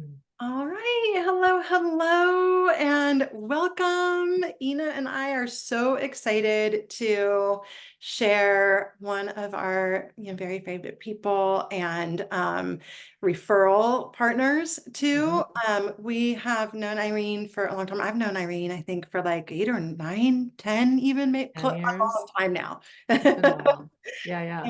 Mm. All right. Hello, hello, and welcome. Ina and I are so excited to share one of our very favorite people and referral partners too. Mhm. We have known Irene for a long time. I've known Irene, I think, for like 8 or 9, 10, even maybe 10 a long years. time now. It's been a while. Yeah, yeah.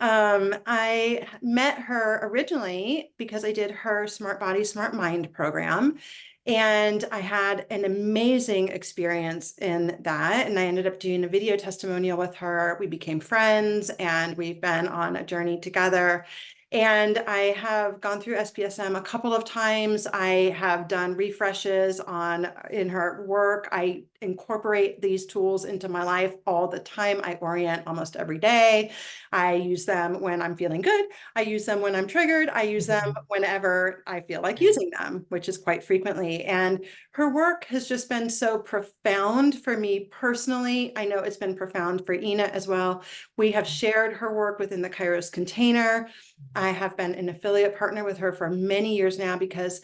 And I met her originally because I did her Smart Body, Smart Mind program. And I had an amazing experience in that. And I ended up doing a video testimonial with her. We became friends and we've been on a journey together. And I have gone through SPSM a couple of times. I have done refreshes on in her work. I incorporate these tools into my life all the time. I orient almost every day. I use them when I'm feeling good. I use them when I'm triggered. I use them Mhm. whenever I feel like Yeah. using them, which is quite frequently. And her work has just been so profound for me personally. I know it's been profound for Ina as well. We have shared her work within the Kairos container. I have been an affiliate partner with her for many years now because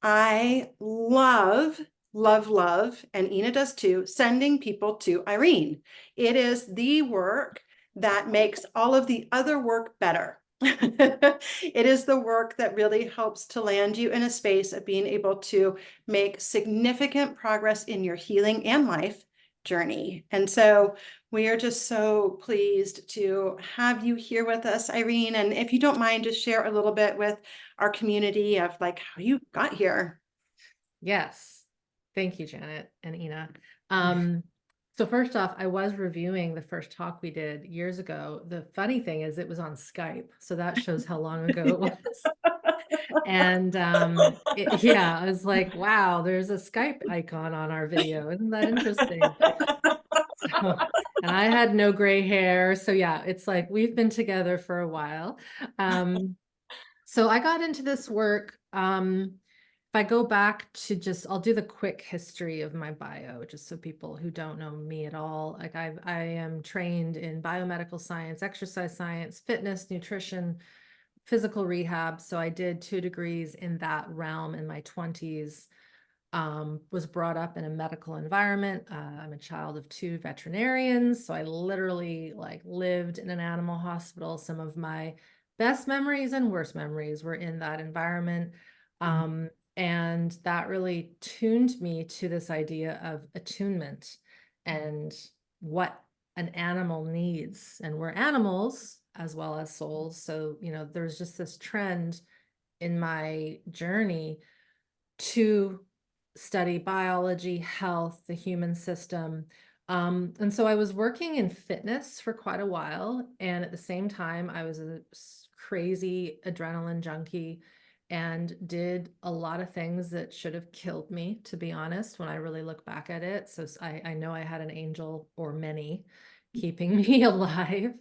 I love, and Ina does too, sending people to Irene. It is the work that makes all of the other work better. It is the work that really helps to land you in a space of being able to make significant progress in your healing and life journey. And so we are just so pleased to have you here with us, Irene. And if you don't mind, just share a little bit with our community of like how you got here. Yes. Thank you, Janet and Ina. Um, so first off, I was reviewing the first talk we did years ago. The funny thing is it was on Skype, so that shows how long ago it was. And yeah, I was like, wow, there's a Skype icon on our video. Isn't that interesting? So, and I had no gray hair. So yeah, it's like we've been together for a while. Um, So I got into this work. If I go back to just, I'll do the quick history of my bio, just so people who don't know me at all. Like I am trained in biomedical science, exercise science, fitness, nutrition, physical rehab. So I did 2 degrees in that realm in my 20s. Was brought up in a medical environment. I'm a child of 2 veterinarians, so I literally like lived in an animal hospital. Some of my best memories and worst memories were in that environment. And that really tuned me to this idea of attunement and what an animal needs. And we're animals as well as souls. So, there's just this trend in my journey to study biology, health, the human system. And so I was working in fitness for quite a while. And at the same time, I was a crazy adrenaline junkie and did a lot of things that should have killed me, to be honest, when I really look back at it. So I know I had an angel or many keeping me alive.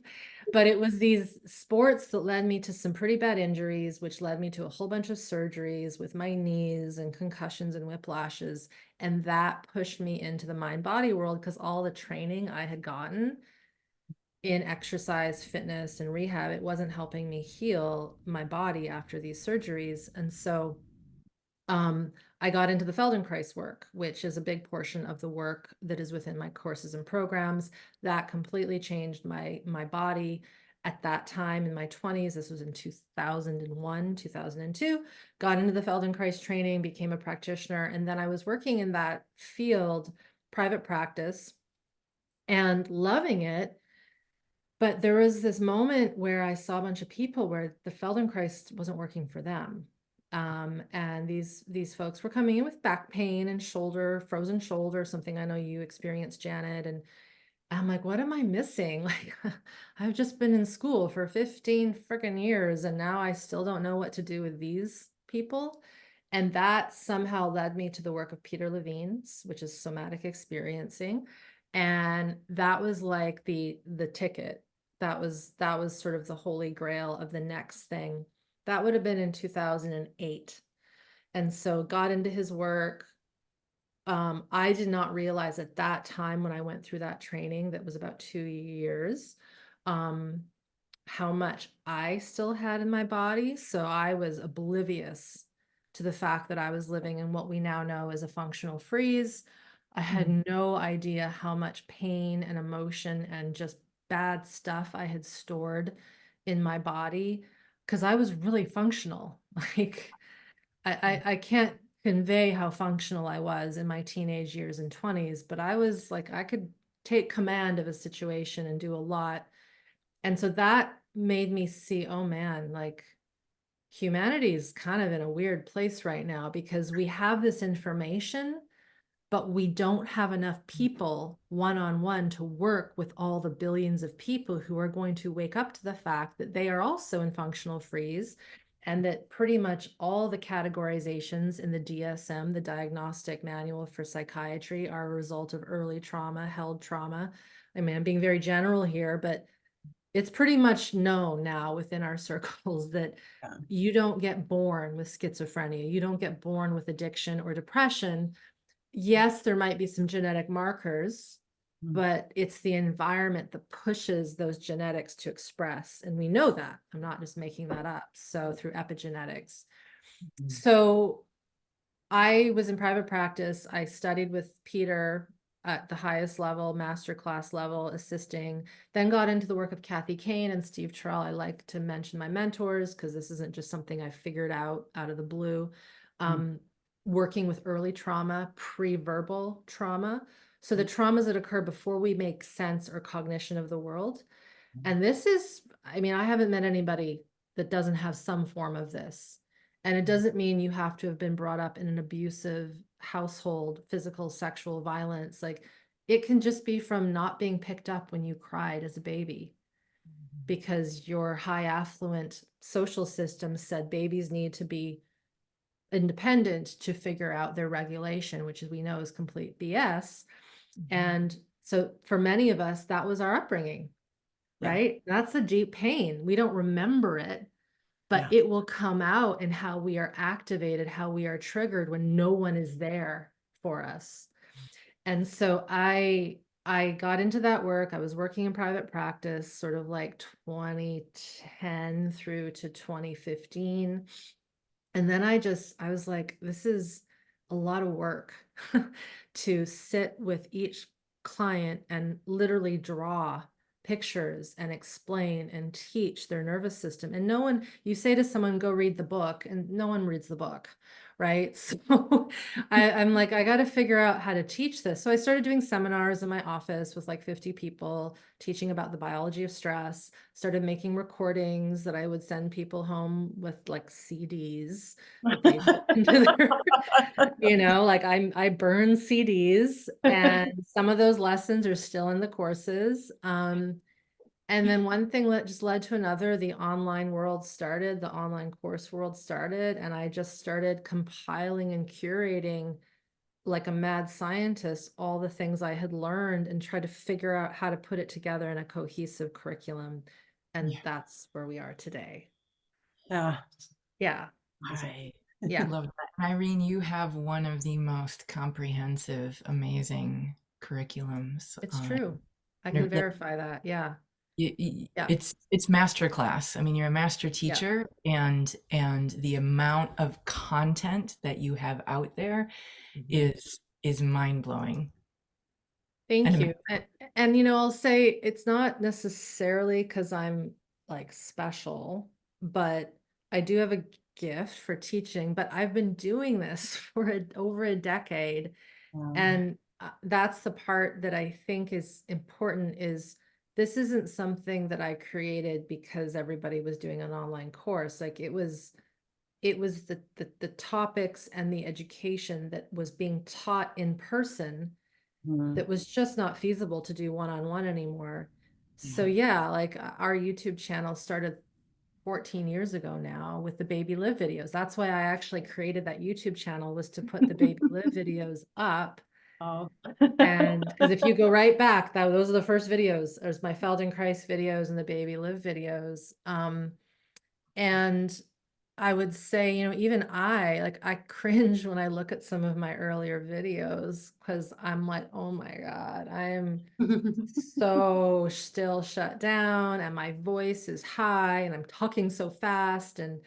But it was these sports that led me to some pretty bad injuries, which led me to a whole bunch of surgeries with my knees and concussions and whiplashes. And that pushed me into the mind body world because all the training I had gotten in exercise, fitness, and rehab, it wasn't helping me heal my body after these surgeries. And so um, I got into the Feldenkrais work, which is a big portion of the work that is within my courses and programs. That completely changed my body at that time in my 20s. This was in 2001, 2002. Got into the Feldenkrais training, became a practitioner, and then I was working in that field, private practice, and loving it. But there was this moment where I saw a bunch of people where the Feldenkrais wasn't working for them. And these folks were coming in with back pain and frozen shoulder, something I know you experienced, Janet. And I'm like, what am I missing? Like, I've just been in school for 15 freaking years, and now I still don't know what to do with these people. And that somehow led me to the work of Peter Levine's, which is somatic experiencing. And that was like the ticket. That was sort of the holy grail of the next thing. That would have been in 2008. And so got into his work. I did not realize at that time when I went through that training, that was about 2 years, um, how much I still had in my body. So I was oblivious to the fact that I was living in what we now know as a functional freeze. I Mm. had no idea how much pain and emotion and just bad stuff I had stored in my body because I was really functional. Like I can't convey how functional I was in my teenage years and 20s, but I was like, I could take command of a situation and do a lot. And so that made me see, oh man, like humanity is kind of in a weird place right now because we have this information, but we don't have enough people one-on-one to work with all the billions of people who are going to wake up to the fact that they are also in functional freeze and that pretty much all the categorizations in the DSM, the Diagnostic Manual for Psychiatry, are a result of early trauma, held trauma. I mean, I'm being very general here, but it's pretty much known now within our circles that Yeah. you don't get born with schizophrenia. You don't get born with addiction or depression. Yes, there might be some genetic markers, Mm. but it's the environment that pushes those genetics to express. And we know that. I'm not just making that up. So through epigenetics. Mm. So I was in private practice. I studied with Peter at the highest level, master class level, assisting, then got into the work of Kathy Kane and Steve Terrell. I like to mention my mentors because this isn't just something I figured out of the blue. Mm. Working with early trauma, pre-verbal trauma. So the traumas that occur before we make sense or cognition of the world. And this is, I mean, I haven't met anybody that doesn't have some form of this. And it doesn't mean you have to have been brought up in an abusive household, physical, sexual violence. Like it can just be from not being picked up when you cried as a baby because your high affluent social system said babies need to be independent to figure out their regulation, which as we know is complete BS. And so for many of us, that was our upbringing, Yeah. right? That's a deep pain. We don't remember it, but Yeah. it will come out in how we are activated, how we are triggered when no one is there for us. And so I got into that work. I was working in private practice, sort of like 2010 through to 2015. And then I was like, this is a lot of work to sit with each client and literally draw pictures and explain and teach their nervous system. And no one, you say to someone, go read the book, and no one reads the book, right? So I'm like, I got to figure out how to teach this. So I started doing seminars in my office with like 50 people, teaching about the biology of stress, started making recordings that I would send people home with like CDs that they put into their, like I burn CDs and some of those lessons are still in the courses. And then one thing just led to another. The online world started, the online course world started, and I just started compiling and curating like a mad scientist, all the things I had learned and tried to figure out how to put it together in a cohesive curriculum. And Yeah. that's where we are today. Yeah. Yeah. I Yeah. love that. And Irene, you have one of the most comprehensive, amazing curriculums. It's true. I No, can verify that. Yeah. Yeah. it's masterclass. I mean, you're a master Yeah. teacher, and the amount of content that you have out there is mind blowing. Thank And you. And I'll say it's not necessarily because I'm like special, but I do have a gift for teaching, but I've been doing this for over a decade. And that's the part that I think is important is this isn't something that I created because everybody was doing an online course. Like it was the topics and the education that was being taught in person Mm. that was just not feasible to do one-on-one anymore. So Yeah. yeah, like our YouTube channel started 14 years ago now with the baby live videos. That's why I actually created that YouTube channel was to put the baby live videos up. Oh. And because if you go right back, those are the first videos. There's my Feldenkrais videos and the baby live videos. And I would say, even I cringe when I look at some of my earlier videos because I'm like, oh my God, I'm so still shut down and my voice is high and I'm talking so fast. And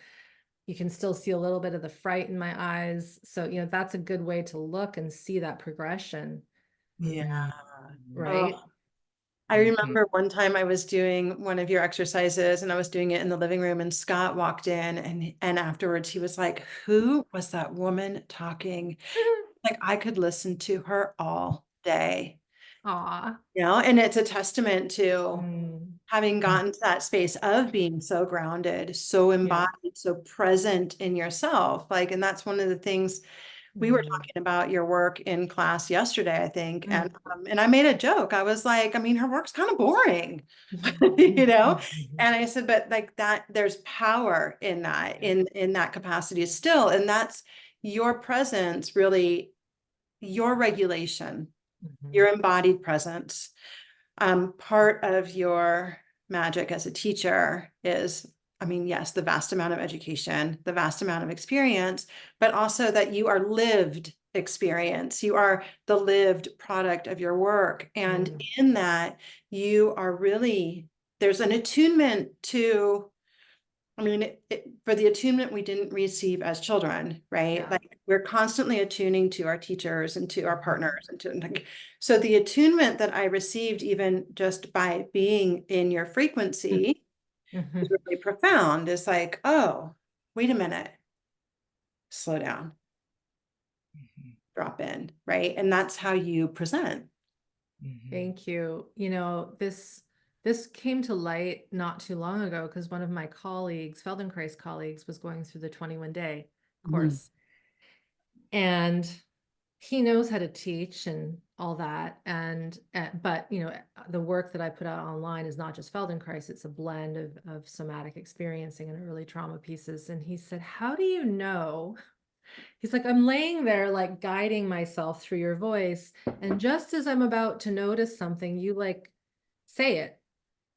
you can still see a little bit of the fright in my eyes. So, that's a good way to look and see that progression, Yeah. right? Oh, I remember one time I was doing one of your exercises and I was doing it in the living room and Scott walked in and afterwards he was like, who was that woman talking? Like I could listen to her all day, Aw. and it's a testament to Mm, having gotten to that space of being so grounded, so yeah. embodied, so present in yourself. Like, and that's one of the things we were Mm, talking about your work in class yesterday, I think. mm. And I made a joke. I was like, I mean, her work's kind of boring, And I said, but like that, there's power in that, in that capacity still. And that's your presence, really, your regulation, your embodied presence. Part of your magic as a teacher is, I mean, yes, the vast amount of education, the vast amount of experience, but also that you are lived experience. You are the lived product of your work. And in that, you are really, there's an attunement to, I mean, for the attunement we didn't receive as children, right? Yeah. Like we're constantly attuning to our teachers and to our partners and to like, so the attunement that I received even just by being in your frequency is really profound. It's like, oh, wait a minute, slow down, drop in, right? And that's how you present. Thank you. This came to light not too long ago because one of my colleagues, Feldenkrais colleagues, was going through the 21-day course. And he knows how to teach and all that. And but the work that I put out online is not just Feldenkrais, it's a blend of somatic experiencing and early trauma pieces. And he said, how do you know? He's like, I'm laying there like guiding myself through your voice. And just as I'm about to notice something, you like say it.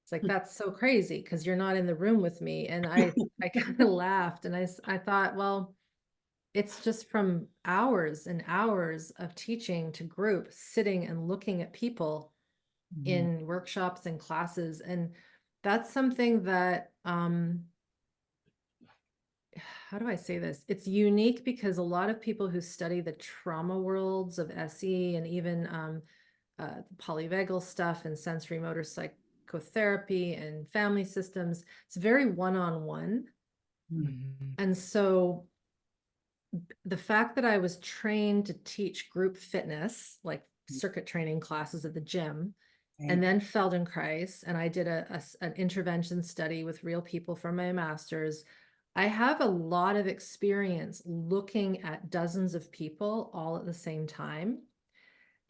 It's like, that's so crazy because you're not in the room with me. And I kind of laughed and I thought, well, it's just from hours and hours of teaching to group, sitting and looking at people in workshops and classes. And that's something that, how do I say this? It's unique because a lot of people who study the trauma worlds of SE and even polyvagal stuff and sensory motor psychotherapy and family systems, it's very one-on-one. And so the fact that I was trained to teach group fitness, like circuit training classes at the gym, and then Feldenkrais, and I did an intervention study with real people for my master's. I have a lot of experience looking at dozens of people all at the same time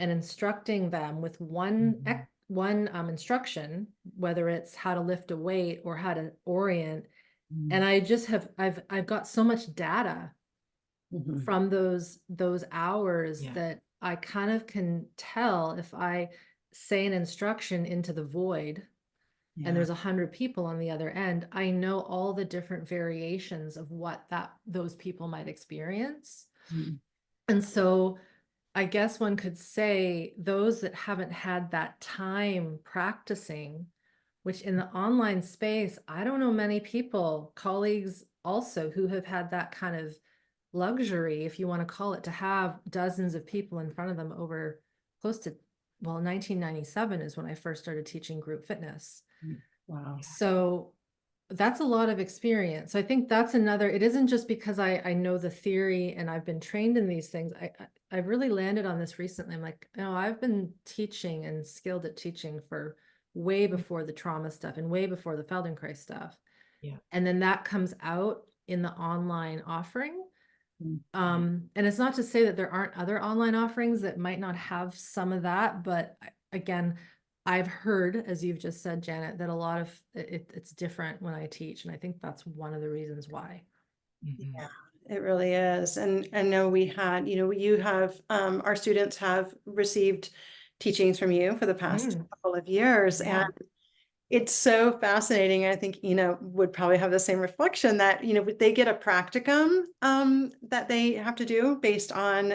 and instructing them with one instruction, whether it's how to lift a weight or how to orient. And I just I've got so much data from those hours that I kind of can tell if I say an instruction into the void and there's 100 people on the other end, I know all the different variations of what those people might experience. And so I guess one could say those that haven't had that time practicing, which in the online space, I don't know many people, colleagues also, who have had that kind of luxury, if you want to call it, to have dozens of people in front of them over close to, well, 1997 is when I first started teaching group fitness. Wow. So that's a lot of experience. So I think that's another, it isn't just because I know the theory and I've been trained in these things. I've really landed on this recently. I'm like, I've been teaching and skilled at teaching for way before the trauma stuff and way before the Feldenkrais stuff. Yeah. And then that comes out in the online offering. And it's not to say that there aren't other online offerings that might not have some of that, but again, I've heard, as you've just said, Janet, that a lot of it's different when I teach. And I think that's one of the reasons why. Yeah, it really is. And I know we had, you have, our students have received teachings from you for the past couple of years. Yeah. And it's so fascinating. I think, would probably have the same reflection that, they get a practicum that they have to do based on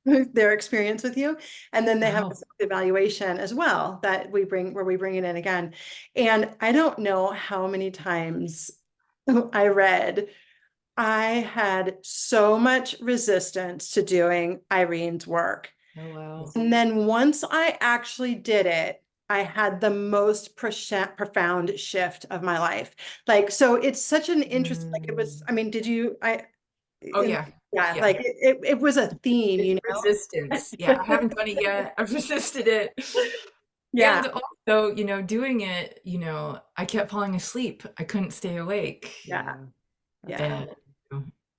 their experience with you. And then they have a self-evaluation as well that we bring, where we bring it in again. And I don't know how many times I read, I had so much resistance to doing Irene's work. Oh, wow. And then once I actually did it, I had the most profound shift of my life. Like, so it's such an interest, like it was, I mean, did you, Oh in, yeah. yeah, Yeah. like it was a theme, It's you resistance. know? Yeah. I haven't done it yet. I've resisted it. Yeah, And also, doing it, I kept falling asleep. I couldn't stay awake. yeah, That's yeah. And good.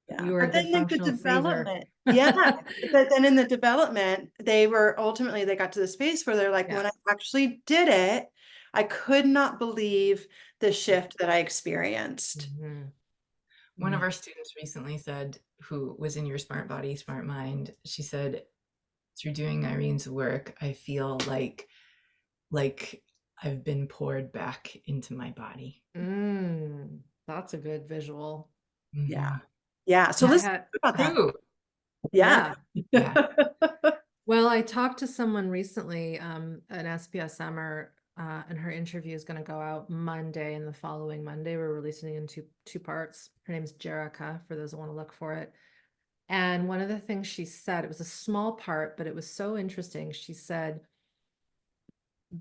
Yeah, You were a but good then like the functional freezer. development, yeah, but then in the development, they got to the space where they're like, when I Yes. actually did it, I could not believe the shift that I experienced. Mhm. one of our students recently said, who was in your Smart Body, Smart Mind, she said, through doing Irene's work, I feel like I've been poured back into my body. That's a good visual. Yeah, Mhm. yeah. So And I let's had, talk about that. true. Yeah. yeah. Yeah. Well, I talked to someone recently, an SPSMer, and her interview is going to go out Monday, and the following Monday, we're releasing it in two parts. Her name's Jerica, for those who want to look for it. And one of the things she said, it was a small part, but it was so interesting. She said,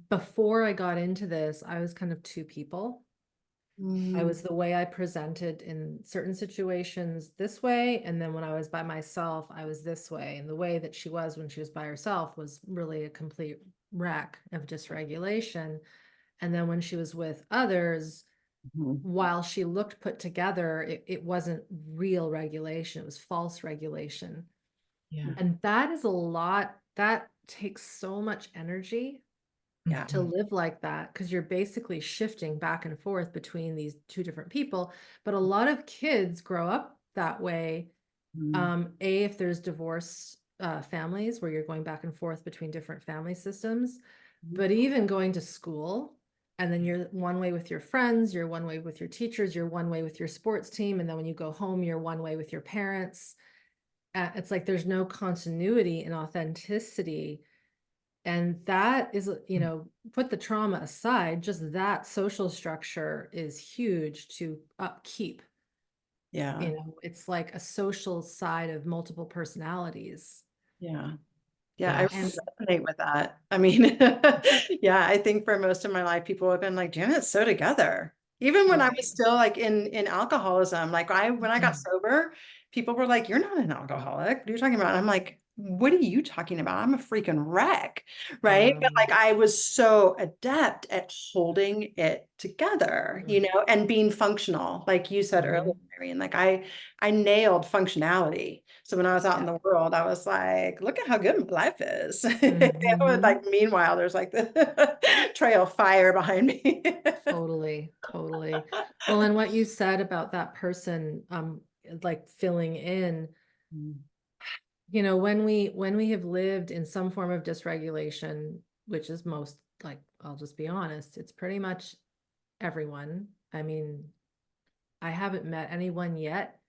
before I got into this, I was kind of two people. I Mm, was the way I presented in certain situations this way. And then when I was by myself, I was this way. And the way that she was when she was by herself was really a complete wreck of dysregulation. And then when she was with others, mhm. while she looked put together, it wasn't real regulation, it was false regulation. Yeah. And that is a lot, that takes so much energy Yeah. to Mhm. live like that, because you're basically shifting back and forth between these two different people. But a lot of kids grow up that way. Mm, If there's divorce families where you're going back and forth between different family systems, mhm. but even going to school, and then you're one way with your friends, you're one way with your teachers, you're one way with your sports team, and then when you go home, you're one way with your parents. It's like there's no continuity and authenticity. And that is, put the trauma aside, just that social structure is huge to upkeep. Yeah. It's like a social side of multiple personalities. Yeah. Yeah, I And Yes. resonate with that. I mean, yeah, I think for most of my life, people have been like, Janet's so together. Even when I was right. still like in alcoholism, like when I got Mhm. sober, people were like, "You're not an alcoholic. What are you talking about?" I'm like, "What are you talking about? I'm a freaking wreck." Right. But like I was so adept at holding it together, Mhm. and being functional, like you said earlier, Mhm. Irene, like I nailed functionality. So when I was out in Yeah. the world, I was like, look at how good my life is. Mhm. Like, meanwhile, there's like the trail of fire behind me. Totally, totally. Well, and what you said about that person, like filling in, Mm, when we have lived in some form of dysregulation, which is most, like, I'll just be honest, it's pretty much everyone. I mean, I haven't met anyone yet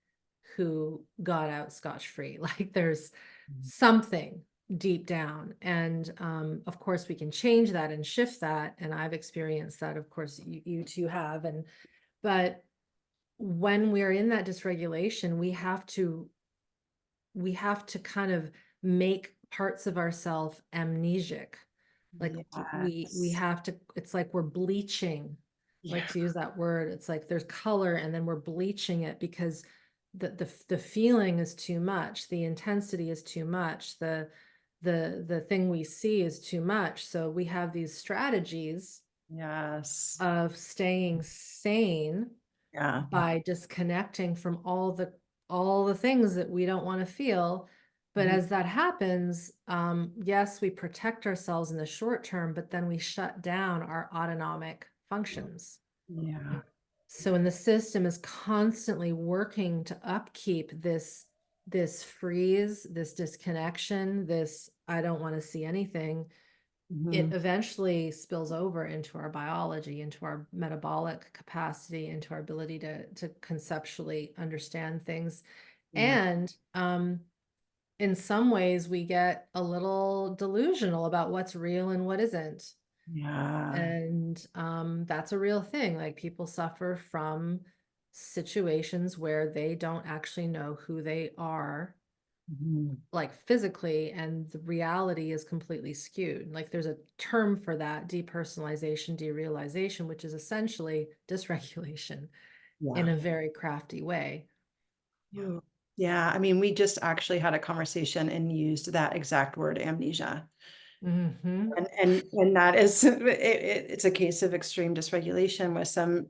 who got out scotch-free. Like there's mm, something deep down. And of course we can change that and shift that. And I've experienced that. Of course, you two have. But when we're in that dysregulation, we have to kind of make parts of ourselves amnesic. Like we yes. have to, it's like we're bleaching, like Yeah. to use that word. It's like there's color and then we're bleaching it because the feeling is too much, the intensity is too much, the thing we see is too much. So we have these strategies Yes. of staying sane Yeah. by disconnecting from all the things that we don't want to feel. But Mhm. as that happens, yes, we protect ourselves in the short term, but then we shut down our autonomic functions. Yeah. So when the system is constantly working to upkeep this freeze, this disconnection, this I don't want to see anything, it Mhm. eventually spills over into our biology, into our metabolic capacity, into our ability to conceptually understand things. Yeah. And in some ways, we get a little delusional about what's real and what isn't. Yeah. And that's a real thing. Like people suffer from situations where they don't actually know who they are, Mhm. like physically, and the reality is completely skewed. Like there's a term for that, depersonalization, derealization, which is essentially dysregulation in Yeah. a very crafty way. Yeah. Ooh. Yeah. I mean, we just actually had a conversation and used that exact word, amnesia. Hmm. And that is it's a case of extreme dysregulation with some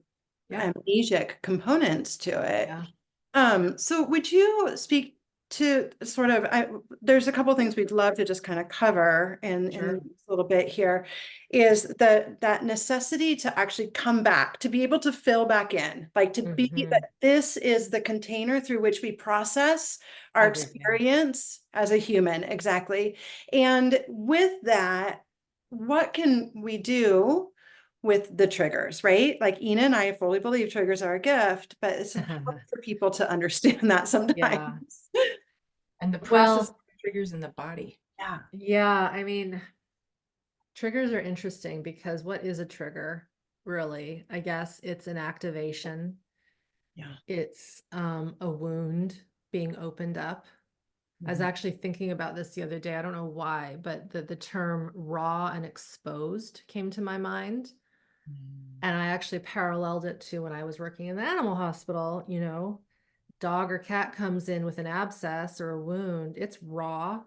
Yep. amnesic components to it. Yeah. So would you speak to sort of, there's a couple things we'd love to just kind of cover in Sure. a little bit here, is that necessity to actually come back, to be able to fill back in, like to be Hmm. that this is the container through which we process our Everything. experience as a human, exactly. And with that, what can we do with the triggers, right? Like Ina and I fully believe triggers are a gift, but it's hard for people to understand that Yeah. sometimes. And the process Well, triggers in the body. Yeah. yeah, I mean, triggers are interesting because what is a trigger, really? I guess it's an activation. Yeah. It's a wound being opened up. I was Mhm. actually thinking about this the other day. I don't know why, but the term raw and exposed came to my mind. Mm. And I actually paralleled it to when I was working in the animal hospital, dog or cat comes in with an abscess or a wound, it's raw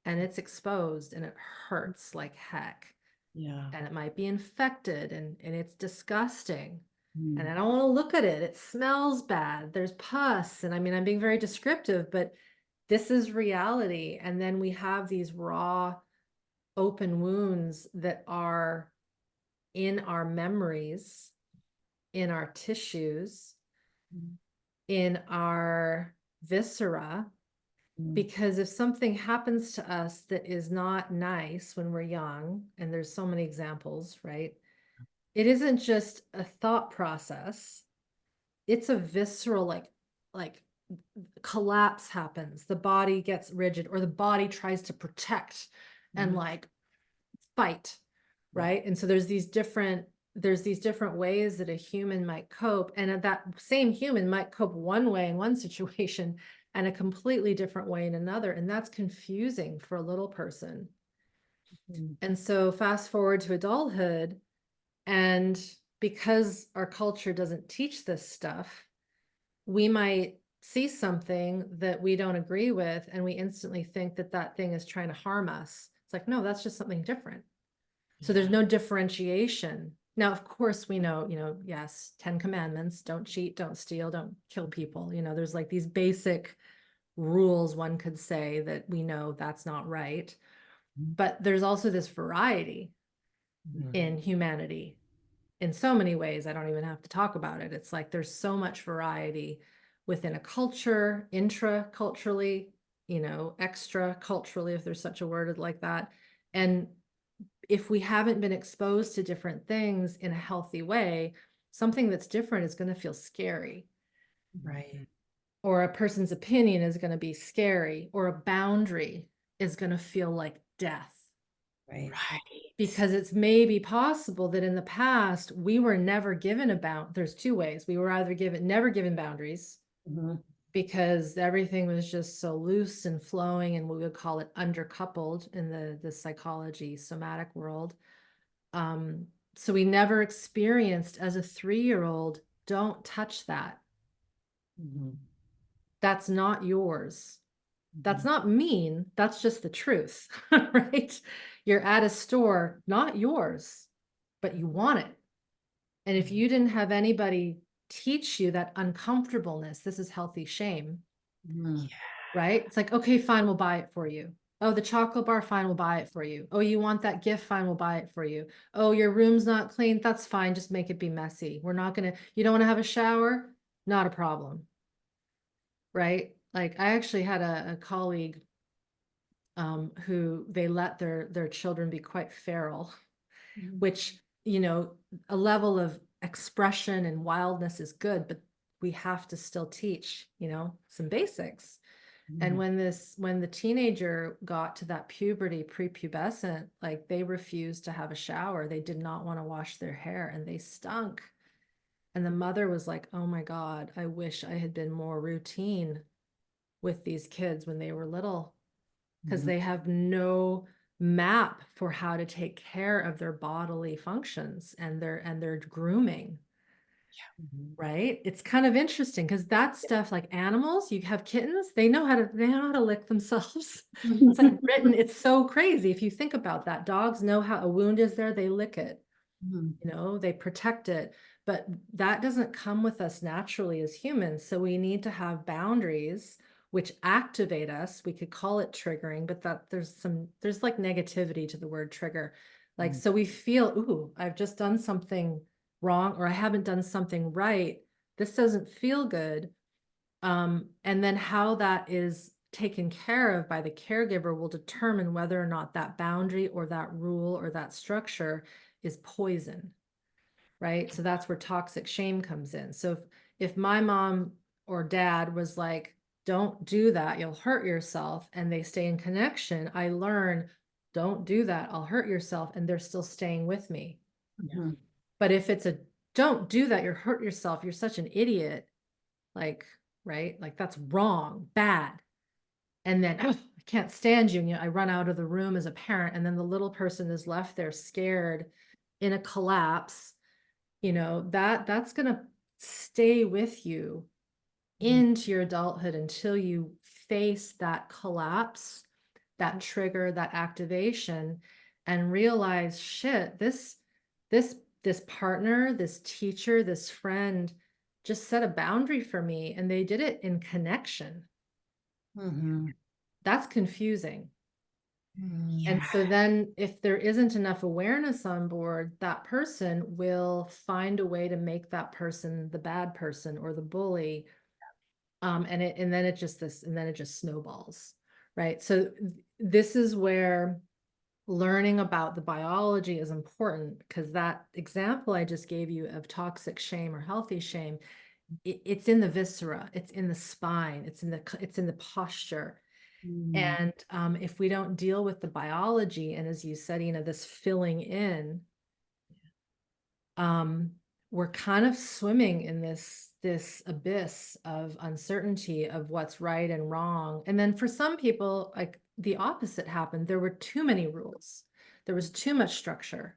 and it's exposed and it hurts like heck. Yeah. And it might be infected and it's disgusting. And Mm. I don't want to look at it. It smells bad. There's pus. And I mean, I'm being very descriptive, but this is reality. And then we have these raw, open wounds that are in our memories, in our tissues, Mm. in our viscera. Mm. Because if something happens to us that is not nice when we're young, and there's so many examples, right? It isn't just a thought process. It's a visceral, like collapse happens. The body gets rigid, or the body tries to protect and Mhm. like fight, Yeah. right? And so there's these different ways that a human might cope, and that same human might cope one way in one situation and a completely different way in another, and that's confusing for a little person. Mm. And so fast forward to adulthood, and because our culture doesn't teach this stuff, we might see something that we don't agree with and we instantly think that that thing is trying to harm us. It's like, no, that's just something different. So there's Yeah. no differentiation. Now, of course, we know, yes, 10 commandments, don't cheat, don't steal, don't kill people. There's like these basic rules one could say that we know that's not right. Mhm. But there's also this variety Mhm. in humanity in so many ways. I don't even have to talk about it. It's like there's so much variety within a culture, intra-culturally, extra-culturally, if there's such a word like that. And if we haven't been exposed to different things in a healthy way, something that's different is going to feel scary, Right. Mhm. or a person's opinion is going to be scary, or a boundary is going to feel like death. Right. Right. Because it's maybe possible that in the past we were never given there's two ways. We were either never given boundaries Mhm. because everything was just so loose and flowing, and we would call it undercoupled in the psychology somatic world. So we never experienced as a 3-year-old, don't touch that. Mhm. That's not yours. That's Mhm. not mean. That's just the truth, right? You're at a store, not yours, but you want it. And if you didn't have anybody teach you that uncomfortableness, this is healthy shame, Mhm. Yeah. right? It's like, okay, fine, we'll buy it for you. Oh, the chocolate bar, fine, we'll buy it for you. Oh, you want that gift? Fine, we'll buy it for you. Oh, your room's not clean. That's fine. Just make it be messy. You don't want to have a shower? Not a problem, right? Like I actually had a colleague who they let their children be quite feral, Mhm. which, a level of expression and wildness is good, but we have to still teach, some basics. And Mhm. when the teenager got to that puberty, prepubescent, like they refused to have a shower. They did not want to wash their hair and they stunk. And the mother was like, oh my God, I wish I had been more routine with these kids when they were little, because they have no map for how to take care of their bodily functions and their grooming. Right? It's kind of interesting because that stuff, like animals, you have kittens, they know how to lick themselves. It's like written, it's so crazy. If you think about that, dogs know how a wound is there, they lick it, they protect it, but that doesn't come with us naturally as humans. So we need to have boundaries which activate us. We could call it triggering, but there's like negativity to the word trigger. Like, so we feel, ooh, I've just done something wrong, or I haven't done something right. This doesn't feel good. And then how that is taken care of by the caregiver will determine whether or not that boundary or that rule or that structure is poison, right? So that's where toxic shame comes in. So if my mom or dad was like, don't do that, you'll hurt yourself, and they stay in connection, I learn, don't do that, I'll hurt yourself, and they're still staying with me. But if it's a don't do that, you're hurt yourself, you're such an idiot, like, right? Like that's wrong, bad. And then oh, I can't stand you. And I run out of the room as a parent, and then the little person is left there scared in a collapse. That's gonna stay with you into your adulthood until you face that collapse, that trigger, that activation, and realize, shit, this partner, this teacher, this friend just set a boundary for me, and they did it in connection. That's confusing. And so then if there isn't enough awareness on board, that person will find a way to make that person the bad person or the bully. And then it just snowballs, right? So this is where learning about the biology is important, because that example I just gave you of toxic shame or healthy shame, it's in the viscera, it's in the spine, it's in the posture. And if we don't deal with the biology, and as you said, this filling in, we're kind of swimming in this abyss of uncertainty of what's right and wrong. And then for some people, like the opposite happened. There were too many rules. There was too much structure.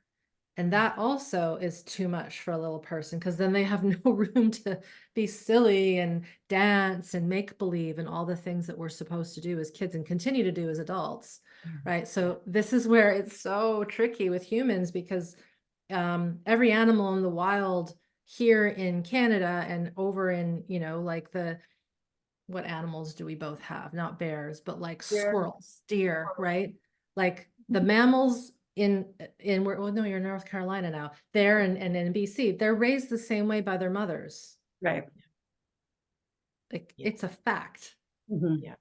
And that also is too much for a little person, because then they have no room to be silly and dance and make believe and all the things that we're supposed to do as kids and continue to do as adults, right? So this is where it's so tricky with humans, because every animal in the wild here in Canada and over in, like what animals do we both have? Not bears, but like squirrels, deer, right? Like the mammals well, no, you're in North Carolina now. There and in BC, they're raised the same way by their mothers. Right. Like it's a fact. Yeah.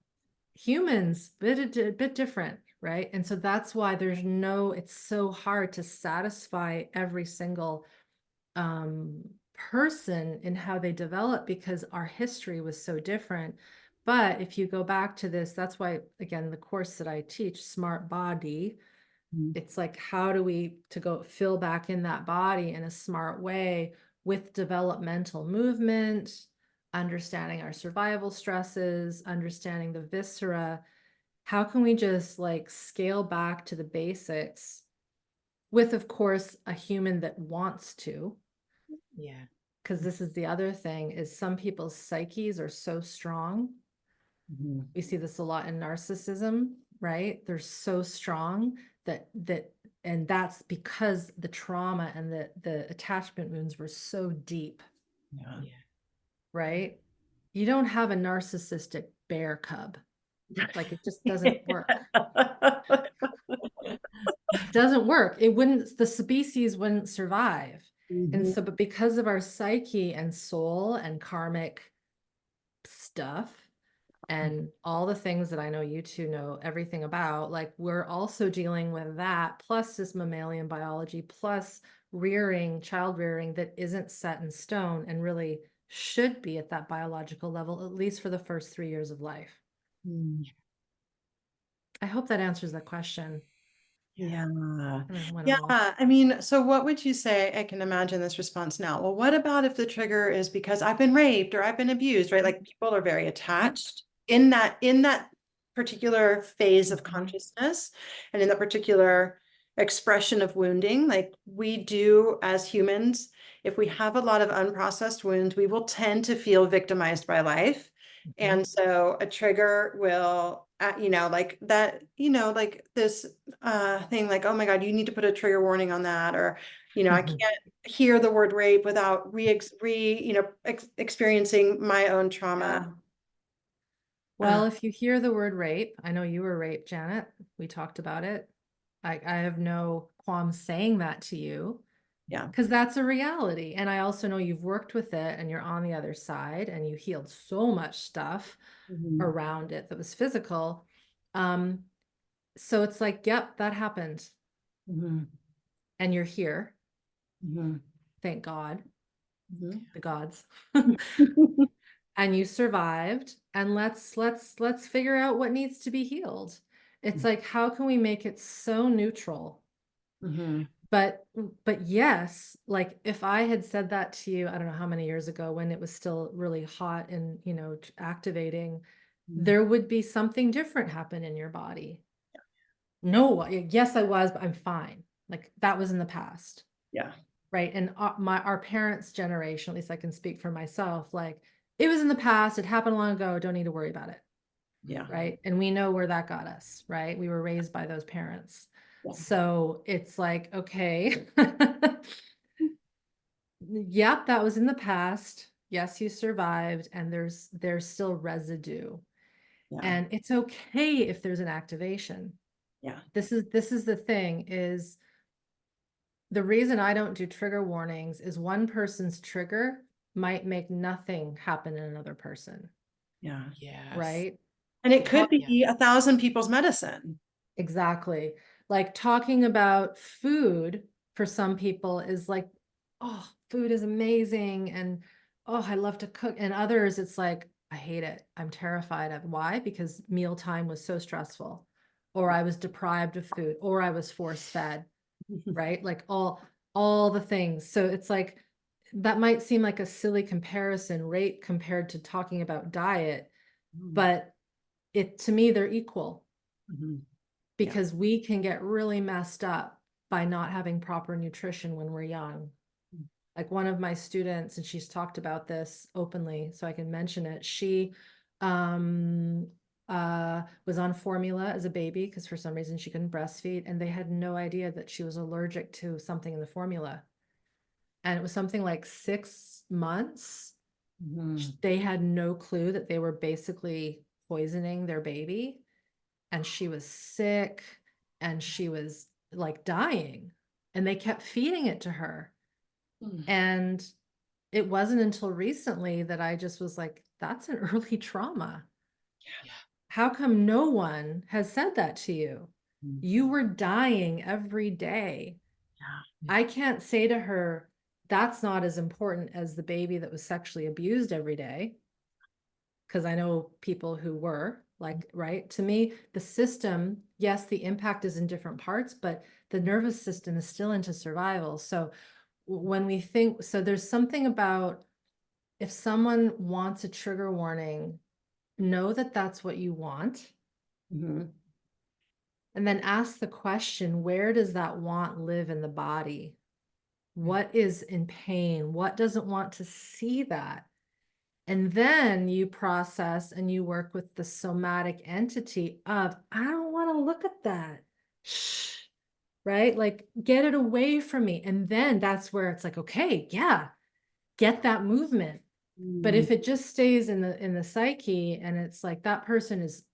Humans, a bit different, right? And so that's why it's so hard to satisfy every single person in how they develop, because our history was so different. But if you go back to this, that's why, again, the course that I teach, Smart Body, it's like, how do we to go fill back in that body in a smart way with developmental movement, understanding our survival stresses, understanding the viscera. How can we just like scale back to the basics with, of course, a human that wants to? Yeah. Because this is the other thing, is some people's psyches are so strong. We see this a lot in narcissism, right? They're so strong and that's because the trauma and the attachment wounds were so deep, Yeah. right? You don't have a narcissistic bear cub. Like it just doesn't work. It doesn't work. The species wouldn't survive. And so, but because of our psyche and soul and karmic stuff and all the things that I know you two know everything about, like we're also dealing with that, plus this mammalian biology, plus child rearing that isn't set in stone and really should be at that biological level, at least for the first 3 years of life. I hope that answers that question. Yeah. And then went Yeah. off. I mean, so what would you say? I can imagine this response now. Well, what about if the trigger is because I've been raped or I've been abused, right? Like people are very attached in that particular phase of Mhm. consciousness and in that particular expression of wounding. Like we do as humans, if we have a lot of unprocessed wounds, we will tend to feel victimized by life. Mhm. And so a trigger will, like that, like this thing like, oh my God, you need to put a trigger warning on that, or, I can't hear the word rape without experiencing my own trauma. Yeah. Uh, Well, if you hear the word rape, I know you were raped, Janet. We talked about it. I have no qualms saying that to you yeah. because that's a reality. And I also know you've worked with it and you're on the other side and you healed so much stuff Mhm. around it that was physical. Um, so it's like, yep, that happened. Mhm. And you're here. Mhm. Thank God, Mhm. the gods. And you survived. And let's figure out what needs to be healed. It's like, how can we make it so neutral? Mhm. But yes, like if I had said that to you, I don't know how many years ago when it was still really hot and, activating, Mhm. there would be something different happen in your body. No, yes, I was, but I'm fine. Like that was in the past. Yeah. Right. And our parents' generation, at least I can speak for myself, like it was in the past, it happened long ago, don't need to worry about it. Yeah. Right. And we know where that got us, right? We were raised by those parents. Yeah. So it's like, okay. Yep, that was in the past. Yes, you survived, and there's still residue. Yeah. And it's okay if there's an activation. Yeah. This is the thing is the reason I don't do trigger warnings is one person's trigger might make nothing happen in another person, Yeah. Yes. right? And it could Talk Yeah. be 1,000 people's medicine. exactly. Like talking about food for some people is like, oh, food is amazing and oh, I love to cook. And others, it's like, I hate it. I'm terrified of why? Because mealtime was so stressful, or I was deprived of food, or I was force fed, right? Like all the things. So it's like that might seem like a silly comparison, rate compared to talking about diet, but it to me they're equal Mhm. Yeah. because we can get really messed up by not having proper nutrition when we're young. Like one of my students, and she's talked about this openly, so I can mention it. She um was on formula as a baby because for some reason she couldn't breastfeed, and they had no idea that she was allergic to something in the formula. And it was something like 6 months. Mhm. They had no clue that they were basically poisoning their baby, and she was sick and she was like dying, and they kept feeding it to her. Mhm. And it wasn't until recently that I just was like, that's an early trauma. Yeah. How come no one has said that to you? Mhm. You were dying every day. Yeah. I can't say to her, that's not as important as the baby that was sexually abused every day. Because I know people who were like, right? To me, the system, yes, the impact is in different parts, but the nervous system is still into survival. So when we think, so there's something about if someone wants a trigger warning, know that that's what you want. Mhm. And then ask the question, where does that want live in the body? What is in pain? What doesn't want to see that? And then you process and you work with the somatic entity of, I don't want to look at that. Shh, right? Like, get it away from me. And then that's where it's like, okay, yeah, get that movement. But Mhm. if it just stays in the psyche and it's like that person is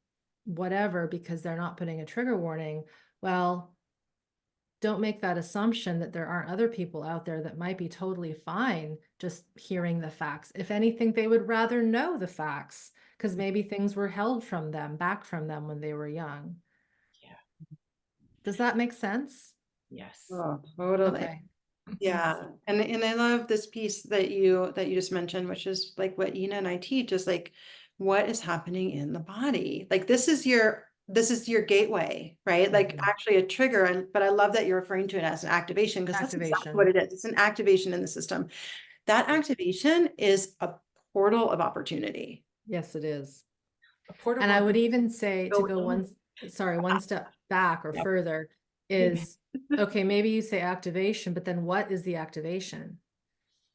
whatever because they're not putting a trigger warning, well, don't make that assumption that there aren't other people out there that might be totally fine just hearing the facts. If anything, they would rather know the facts because maybe things were held from them, back from them when they were young. Yeah. Does that make sense? Yes. Oh, totally. Okay. Yeah. And I love this piece that you just mentioned, which is like what Ina and I teach is like what is happening in the body. Like this is your this is your gateway, right? Like Mhm. actually a trigger, but I love that you're referring to it as an activation because that's exactly what Activation. it is. It's an activation in the system. That activation is a portal of opportunity. Yes, it is. A portal And I would opportunity even say to go go in. one step back or Yep. further is, okay, maybe you say activation, but then what is the activation?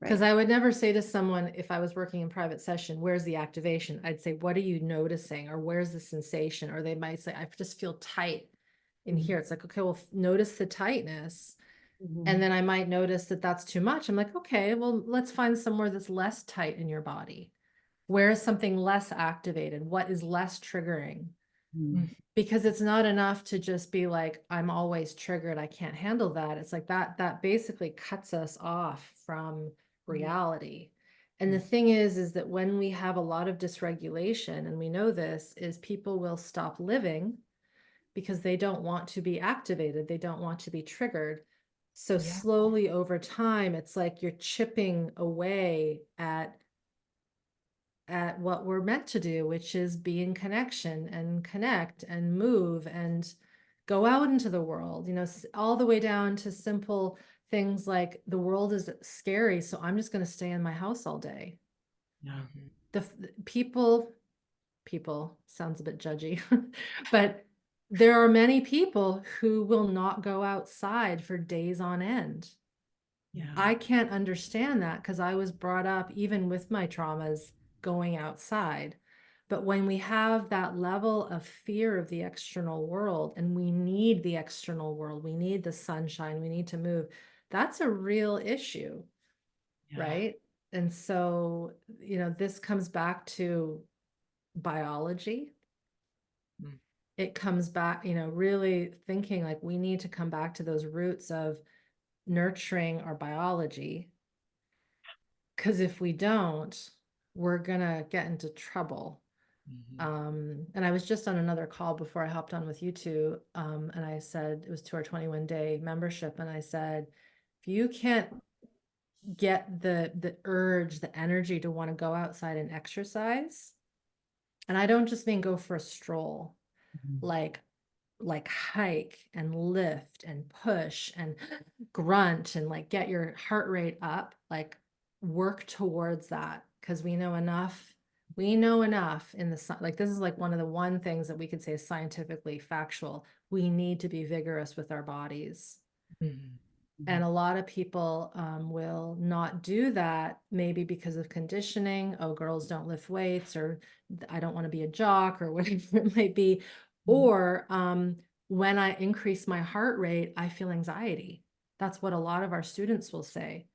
Because Right. I would never say to someone, if I was working in private session, where's the activation? I'd say, what are you noticing? Or where's the sensation? Or they might say, I just feel tight in here. It's like, okay, well, notice the tightness. And then I might notice that that's too much. I'm like, okay, well, let's find somewhere that's less tight in your body. Where is something less activated? What is less triggering? Mhm. Because it's not enough to just be like, I'm always triggered, I can't handle that. It's like that basically cuts us off from reality. And the thing is that when we have a lot of dysregulation, and we know this, is people will stop living because they don't want to be activated, they don't want to be triggered. So Yeah. slowly over time, it's like you're chipping away at what we're meant to do, which is be in connection and connect and move and go out into the world, all the way down to simple things like the world is scary, so I'm just going to stay in my house all day. Yeah. Mhm. The people sounds a bit judgy, but there are many people who will not go outside for days on end. Yeah. I can't understand that because I was brought up, even with my traumas, going outside. But when we have that level of fear of the external world, and we need the external world, we need the sunshine, we need to move, that's a real issue, Yeah. right? And so, this comes back to biology. Mm. It comes back, really thinking like we need to come back to those roots of nurturing our biology. Because if we don't, we're gonna get into trouble. And I was just on another call before I hopped on with you two, and I said it was to our 21-day membership, and I said, if you can't get the urge, the energy to want to go outside and exercise, and I don't just mean go for a stroll, like hike and lift and push and grunt and like get your heart rate up, like work towards that, because we know enough in the like this is like one things that we could say is scientifically factual. We need to be vigorous with our bodies. Mhm. And a lot of people will not do that, maybe because of conditioning. Oh, girls don't lift weights, or I don't want to be a jock, or whatever it might be. Or when I increase my heart rate, I feel anxiety. That's what a lot of our students will say,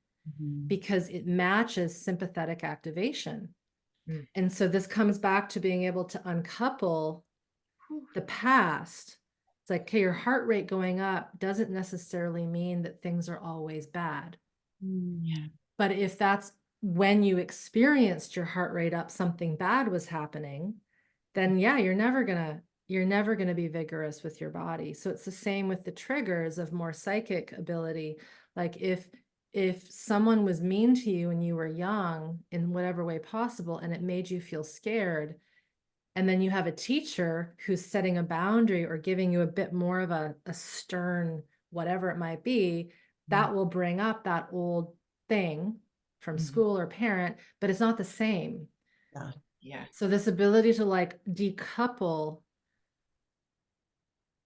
because it matches sympathetic activation. Mm. And so this comes back to being able to uncouple the past. It's like, okay, your heart rate going up doesn't necessarily mean that things are always bad. But if that's when you experienced your heart rate up, something bad was happening, then yeah, you're never gonna be vigorous with your body. So it's the same with the triggers of more psychic ability. Like if someone was mean to you when you were young in whatever way possible, and it made you feel scared, and then you have a teacher who's setting a boundary or giving you a bit more of a stern, whatever it might be, that will bring up that old thing from school or parent, but it's not the same. Yeah. Yeah. So this ability to like decouple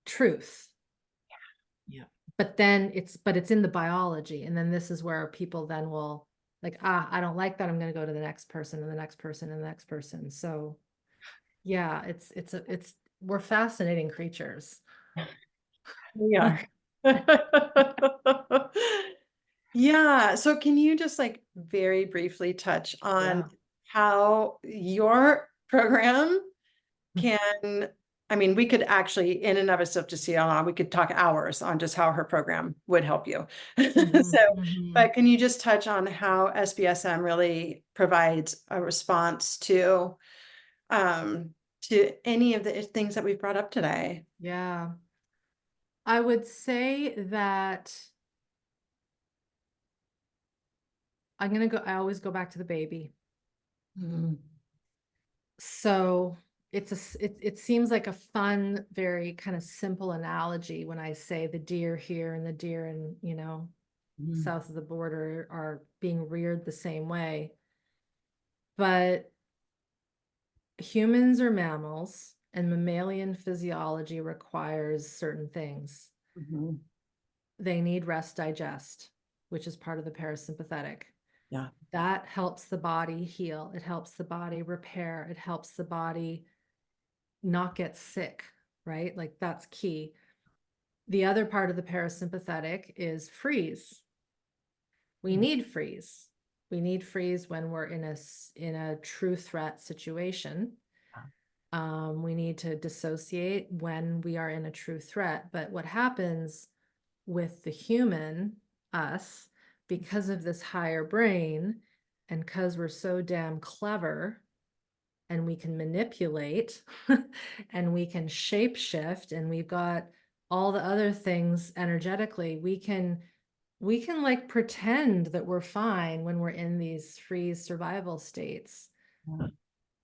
truth, Yeah. but it's in the biology. And then this is where people then will like, I don't like that, I'm going to go to the next person and the next person and the next person. So yeah, we're fascinating creatures. We are. Yeah. So can you just like very briefly touch on Yeah. how your program can, I mean, we could actually in and of itself just see on, we could talk hours on just how her program would help you. Mhm, So, mhm. but can you just touch on how SBSM really provides a response to any of the things that we've brought up today? Yeah. I would say that I always go back to the baby. Mhm. So it seems like a fun, very kind of simple analogy when I say the deer here and the deer in, south of the border are being reared the same way. But humans are mammals, and mammalian physiology requires certain things. Mhm. They need rest, digest, which is part of the parasympathetic. Yeah. That helps the body heal. It helps the body repair. It helps the body not get sick, right? Like that's key. The other part of the parasympathetic is freeze. We need freeze. We need freeze when we're in a true threat situation. We need to dissociate when we are in a true threat. But what happens with the human, us, because of this higher brain, and because we're so damn clever, and we can manipulate and we can shape shift, and we've got all the other things energetically, we can like pretend that we're fine when we're in these freeze survival states. Yeah.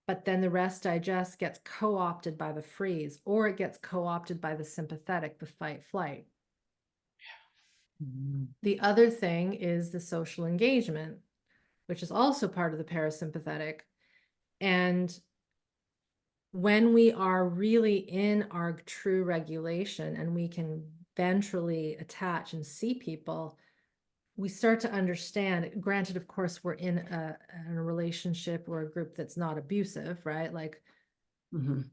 But then the rest digest gets co-opted by the freeze, or it gets co-opted by the sympathetic, the fight flight. Mhm. The other thing is the social engagement, which is also part of the parasympathetic. And when we are really in our true regulation and we can ventrally attach and see people, we start to understand. Granted, of course, we're in a relationship or a group that's not abusive, right? Like Mhm.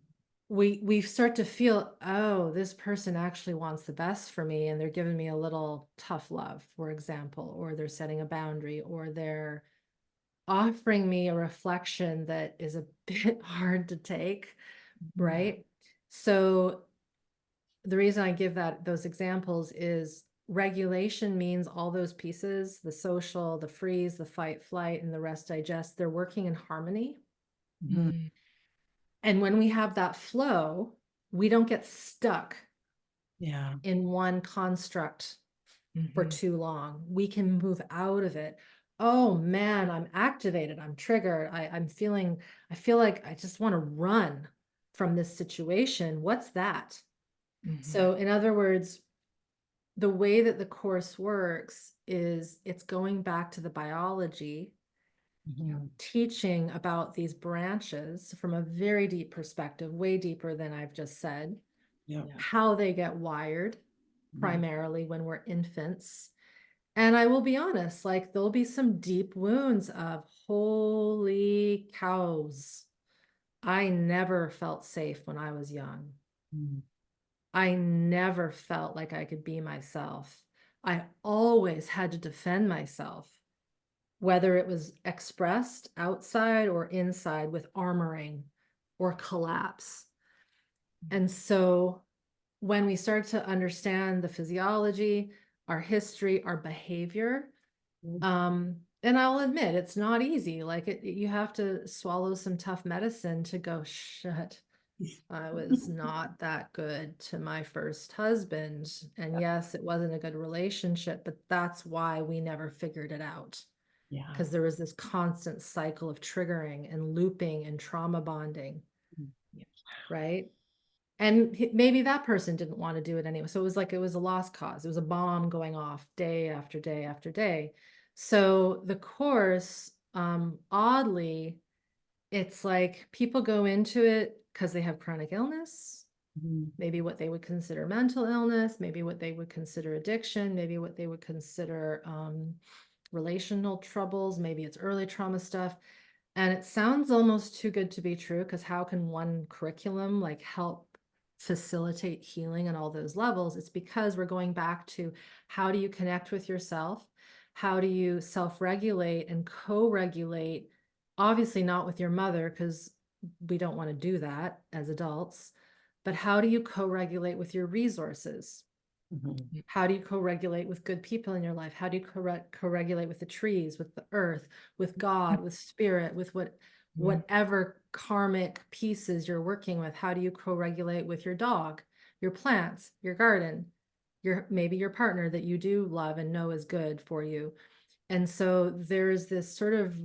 we start to feel, oh, this person actually wants the best for me, and they're giving me a little tough love, for example, or they're setting a boundary, or they're offering me a reflection that is a bit hard to take, right? So the reason I give those examples is regulation means all those pieces, the social, the freeze, the fight, flight, and the rest digest, they're working in harmony. Mhm. Mm. And when we have that flow, we don't get stuck Yeah. in one construct for Mhm. too long. We can move out of it. Oh man, I'm activated. I'm triggered. I feel like I just want to run from this situation. What's that? Mhm. So, in other words, the way that the course works is it's going back to the biology, Mhm. teaching about these branches from a very deep perspective, way deeper than I've just said, Yeah. how they get wired Mhm. primarily when we're infants. And I will be honest, like there'll be some deep wounds of holy cows. I never felt safe when I was young. Mhm. I never felt like I could be myself. I always had to defend myself, whether it was expressed outside or inside with armoring or collapse. And so when we start to understand the physiology, our history, our behavior, and I'll admit it's not easy. Like you have to swallow some tough medicine to go, shit, I was not that good to my first husband. And yes, it wasn't a good relationship, but that's why we never figured it out. Yeah. Because there was this constant cycle of triggering and looping and trauma bonding, right? And maybe that person didn't want to do it anyway. So it was a lost cause. It was a bomb going off day after day after day. So the course, oddly, it's like people go into it because they have chronic illness, Mhm. maybe what they would consider mental illness, maybe what they would consider addiction, maybe what they would consider relational troubles, maybe it's early trauma stuff. And it sounds almost too good to be true, because how can one curriculum like help facilitate healing on all those levels? It's because we're going back to how do you connect with yourself? How do you self-regulate and co-regulate? Obviously not with your mother, because we don't want to do that as adults, but how do you co-regulate with your resources? Mhm. How do you co-regulate with good people in your life? How do you co-regulate with the trees, with the earth, with God, with spirit, with whatever karmic pieces you're working with? How do you co-regulate with your dog, your plants, your garden, maybe your partner that you do love and know is good for you? And so there's this sort of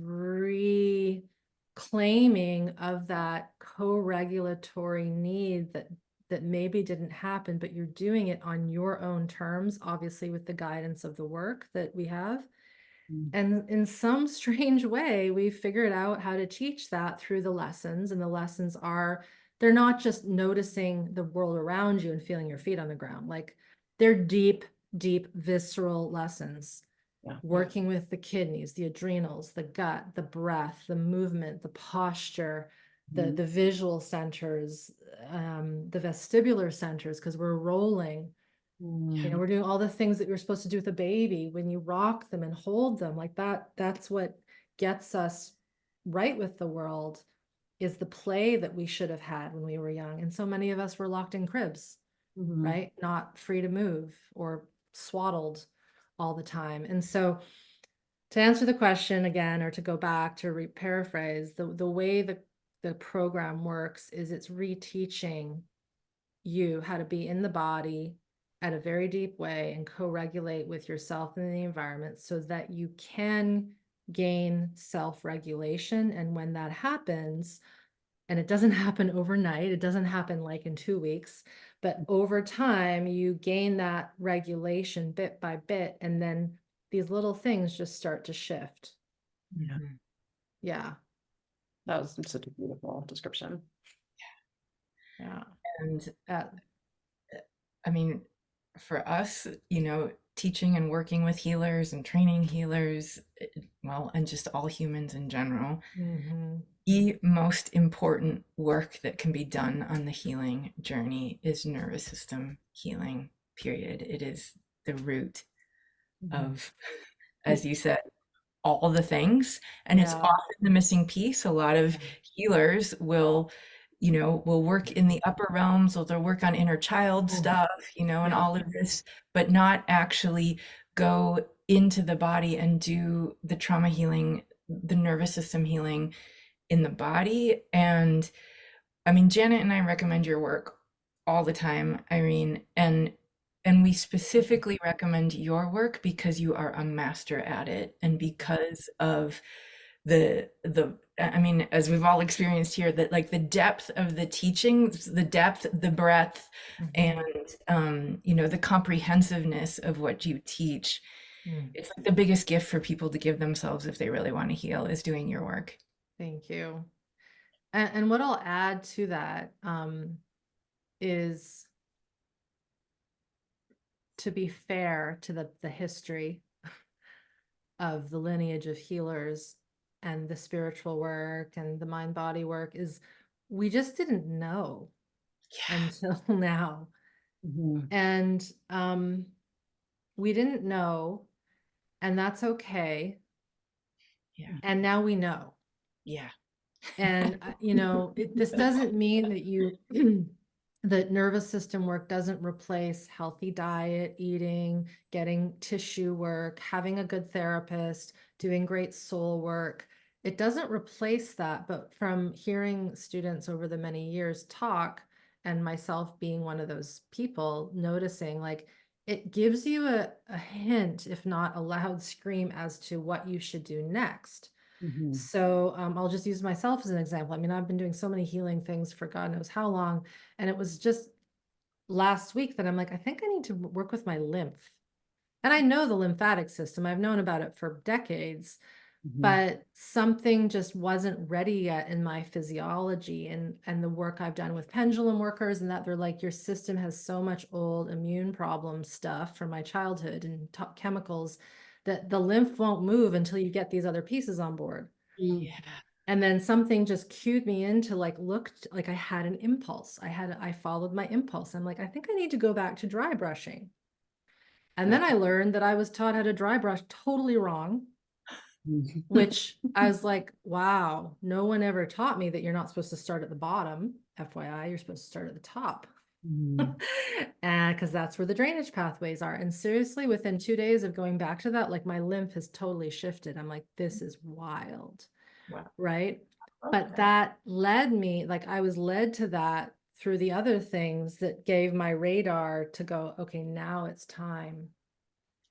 claiming of that co-regulatory need that maybe didn't happen, but you're doing it on your own terms, obviously with the guidance of the work that we have. And in some strange way, we figured out how to teach that through the lessons. And the lessons are, they're not just noticing the world around you and feeling your feet on the ground. Like, they're deep, deep, visceral lessons. Yeah. Working with the kidneys, the adrenals, the gut, the breath, the movement, the posture, the visual centers, the vestibular centers, because we're rolling. You know, we're doing all the things that you're supposed to do with a baby when you rock them and hold them like that. That's what gets us right with the world, is the play that we should have had when we were young. And so many of us were locked in cribs, right? Not free to move or swaddled all the time. And so, to answer the question again, or to go back to paraphrase, the way the program works is it's reteaching you how to be in the body at a very deep way and co-regulate with yourself and the environment so that you can gain self-regulation. And when that happens, and it doesn't happen overnight, it doesn't happen like in 2 weeks, but over time you gain that regulation bit by bit, and then these little things just start to shift. Mhm. Yeah. That was such a beautiful description. Yeah. And Uh, I mean, for us, you know, teaching and working with healers and training healers, well, and just all humans in general, mhm. the most important work that can be done on the healing journey is nervous system healing, period. It is the root of, as you said, all the things. And it's Yeah. often the missing piece. A lot of healers will, you know, will work in the upper realms, or they'll work on inner child stuff, you know, and Yeah. all of this, but not actually go into the body and do the trauma healing, the nervous system healing in the body. And I mean, Janet and I recommend your work all the time, Irene, and we specifically recommend your work because you are a master at it, and because of the I mean, as we've all experienced here, that like the depth of the teachings, the depth, the breadth, and you know, the comprehensiveness of what you teach. It's like the biggest gift for people to give themselves if they really want to heal, is doing your work. Thank you. And what I'll add to that is, to be fair to the history of the lineage of healers and the spiritual work and the mind body work, is we just didn't know until now. And we didn't know, and that's okay. Yeah. And now we know. Yeah. And you know, this doesn't mean that you that nervous system work doesn't replace healthy diet, eating, getting tissue work, having a good therapist, doing great soul work. It doesn't replace that, but from hearing students over the many years talk, and myself being one of those people, noticing, like, it gives you a hint, if not a loud scream, as to what you should do next. So I'll just use myself as an example. I mean, I've been doing so many healing things for God knows how long. And it was just last week that I'm like, I think I need to work with my lymph. And I know the lymphatic system, I've known about it for decades, but something just wasn't ready yet in my physiology, and the work I've done with pendulum workers, and that they're like, your system has so much old immune problem stuff from my childhood and chemicals that the lymph won't move until you get these other pieces on board. Yeah. And then something just cued me into, like, looked like I had an impulse. I followed my impulse. I'm like, I think I need to go back to dry brushing. And then I learned that I was taught how to dry brush totally wrong, which I was like, wow, no one ever taught me that you're not supposed to start at the bottom. FYI, you're supposed to start at the top. And because that's where the drainage pathways are. And seriously, within 2 days of going back to that, like, my lymph has totally shifted. I'm like, this is wild. Wow. Right. But that led me, like, I was led to that through the other things that gave my radar to go, okay, now it's time.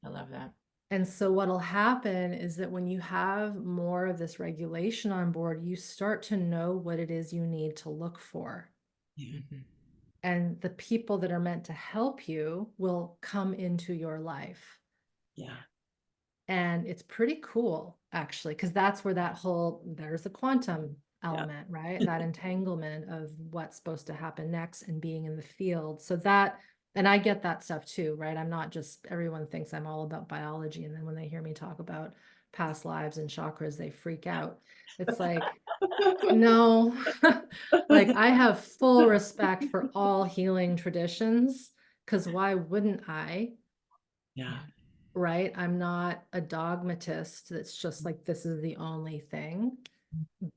I love that. And so what'll happen is that when you have more of this regulation on board, you start to know what it is you need to look for. Mhm. And the people that are meant to help you will come into your life. Yeah. And it's pretty cool, actually, because that's where there's the quantum element, right? That entanglement of what's supposed to happen next and being in the field. And I get that stuff too, right? I'm not just, everyone thinks I'm all about biology. And then when they hear me talk about past lives and chakras, they freak out. It's like, no, like I have full respect for all healing traditions, because why wouldn't I? Yeah. Right? I'm not a dogmatist that's just like, this is the only thing.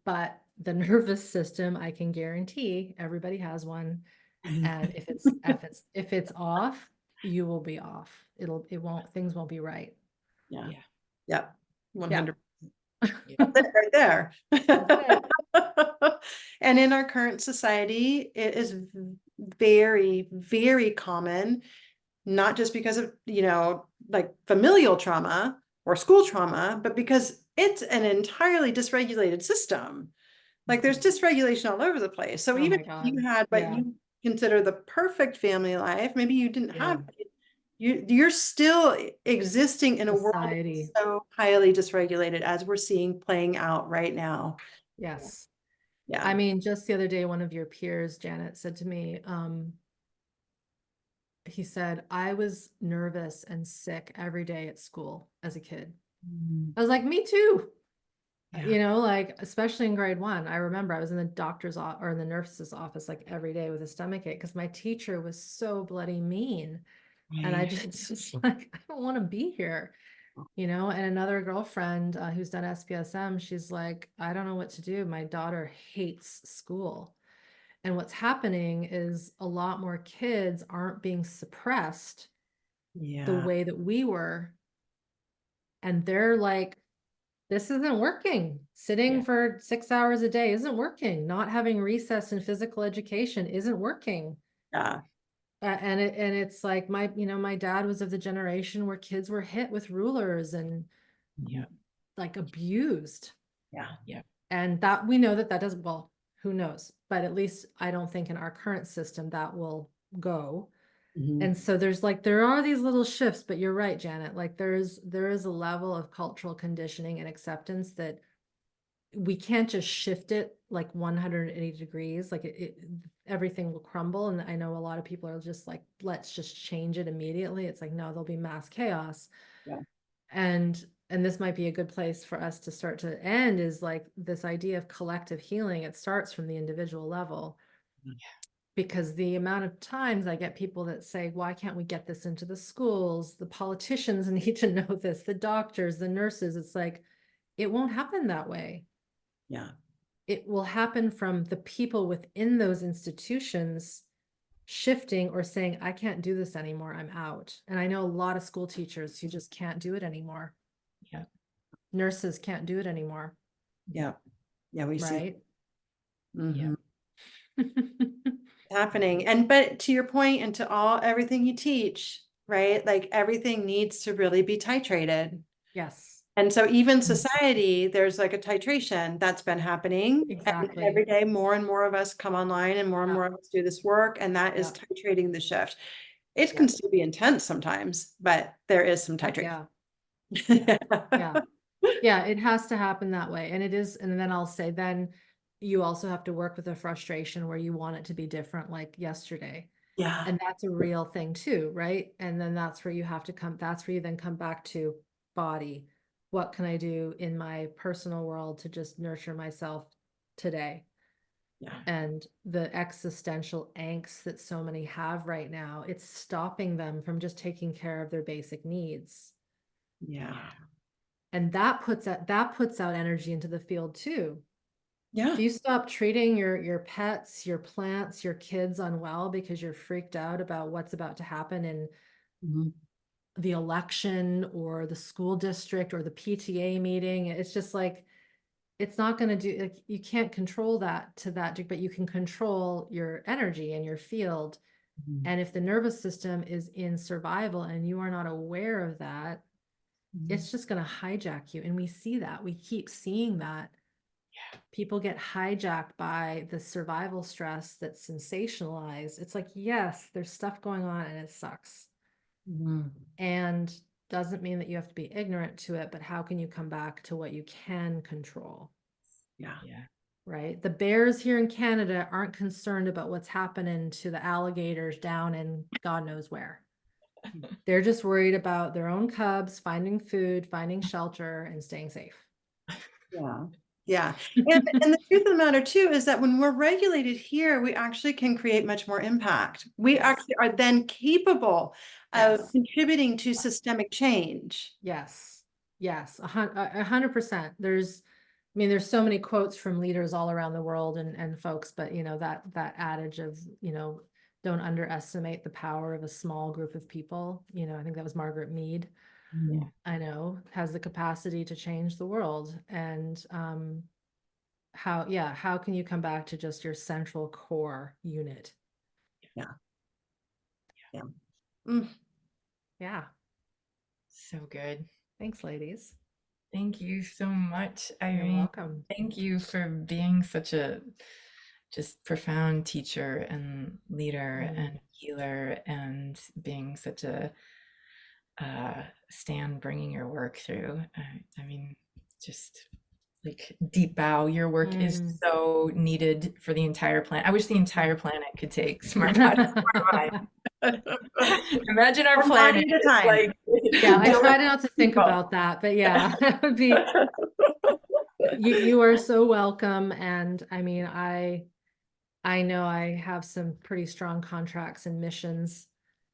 But the nervous system, I can guarantee everybody has one. And if it's off, you will be off. Things won't be right. Yeah. Yeah. Yeah. Yeah. 100. Yeah. That's it right there. That's it. And in our current society, it is very, very common, not just because of, like familial trauma or school trauma, but because it's an entirely dysregulated system. Like there's dysregulation all over the place. So Oh even my if you God. had what Yeah. you consider the perfect family life, maybe you didn't Yeah. have it, you're still existing in a world Society. that's so highly dysregulated as we're seeing playing out right now. Yes. Yeah. I mean, just the other day, one of your peers, Janet, said to me, he said, I was nervous and sick every day at school as a kid. I was like, me too. Yeah. Like, especially in grade 1, I remember I was in the doctor's or in the nurse's office like every day with a stomach ache because my teacher was so bloody mean. And I Right. just was like, I don't want to be here, and another girlfriend who's done SPSM, she's like, I don't know what to do. My daughter hates school. And what's happening is a lot more kids aren't being suppressed the Yeah. way that we were. And they're like, this isn't working. Sitting Yeah. for 6 hours a day isn't working. Not having recess in physical education isn't working. Yeah. And it's like my dad was of the generation where kids were hit with rulers and Yeah. like abused. Yeah. Yeah. And that we know that doesn't, well, who knows? But at least I don't think in our current system that will go. Mhm. And so there are these little shifts, but you're right, Janet. Like there is a level of cultural conditioning and acceptance that we can't just shift it like 180 degrees. Like everything will crumble. And I know a lot of people are just like, let's just change it immediately. It's like, no, there'll be mass chaos. Yeah. And this might be a good place for us to start to end, is like this idea of collective healing. It starts from the individual level. Because the amount of times I get people that say, why can't we get this into the schools? The politicians need to know this, the doctors, the nurses. It's like, it won't happen that way. Yeah. It will happen from the people within those institutions shifting or saying, I can't do this anymore, I'm out. And I know a lot of school teachers who just can't do it anymore. Yeah. Nurses can't do it anymore, Yeah. Yeah. We see. right? Yeah. Mhm. Happening. And but to your point, and to everything you teach, right? Like everything needs to really be titrated. Yes, And so even society, there's like a titration that's been happening. And exactly. every day more and more of us come online and Yeah, more of us do this work. And that is yeah, titrating the shift. It yeah. can still be intense sometimes, but there is some Heck titration. yeah, yeah. Yeah, it has to happen that way. And it is, and then I'll say, then you also have to work with the frustration where you want it to be different like yesterday. Yeah. And that's a real thing too, right? And then that's where you have to that's where you then come back to body. What can I do in my personal world to just nurture myself today? Yeah. And the existential angst that so many have right now, it's stopping them from just taking care of their basic needs. Yeah. And that puts out energy into the field too. Yeah. If you stop treating your pets, your plants, your kids unwell because you're freaked out about what's about to happen in Mhm. the election or the school district or the PTA meeting, it's just like, it's not going to do, like, you can't control that to that, but you can control your energy and your field. Mhm. And if the nervous system is in survival and you are not aware of that, it's just going to hijack you. And we see that. We keep seeing that. People get hijacked by the survival stress that's sensationalized. It's like, yes, there's stuff going on and it sucks. And doesn't mean that you have to be ignorant to it, but how can you come back to what you can control? Yeah. Right. The bears here in Canada aren't concerned about what's happening to the alligators down in God knows where. They're just worried about their own cubs finding food, finding shelter, and staying safe. Yeah. Yeah. And the truth of the matter too is that when we're regulated here, we actually can create much more impact. We Yes. actually are then capable of Yes. contributing to systemic change. Yes. Yes. 100%. There's so many quotes from leaders all around the world and folks, but that adage of, don't underestimate the power of a small group of people. I think that was Margaret Mead. Yeah. I know has the capacity to change the world. And how can you come back to just your central core unit? Yeah. Mm. Yeah. So good. Thanks, ladies. Thank you so much, You're Irene. welcome. Thank you for being such a just profound teacher and leader and healer, and being such a stand bringing your work through. Just like deep bow. Your work is so needed for the entire planet. I wish the entire planet could take Smart Body, Smart Mind. Imagine our One planet. body at a time. Like, Yeah, I try not to think about that, but yeah, it would be. You are so welcome, and I know I have some pretty strong contracts and missions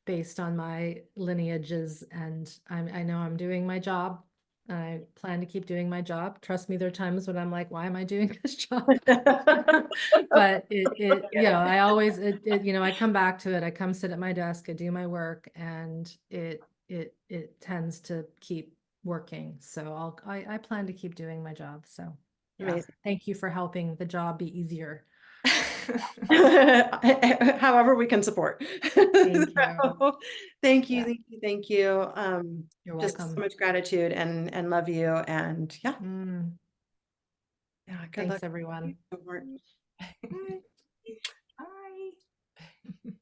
based on my lineages, and I know I'm doing my job. I plan to keep doing my job. Trust me, there are times when I'm like, why am I doing this job? But I always, I come back to it. I come sit at my desk, I do my work, and it tends to keep working. So I plan to keep doing my job. So yeah, Amazing. thank you for helping the job be easier. However we can support. Thank you. Thank you. Yeah. Thank you. Thank you. You're Just welcome. so much gratitude and love you. And yeah, good Thanks, luck. everyone. Bye.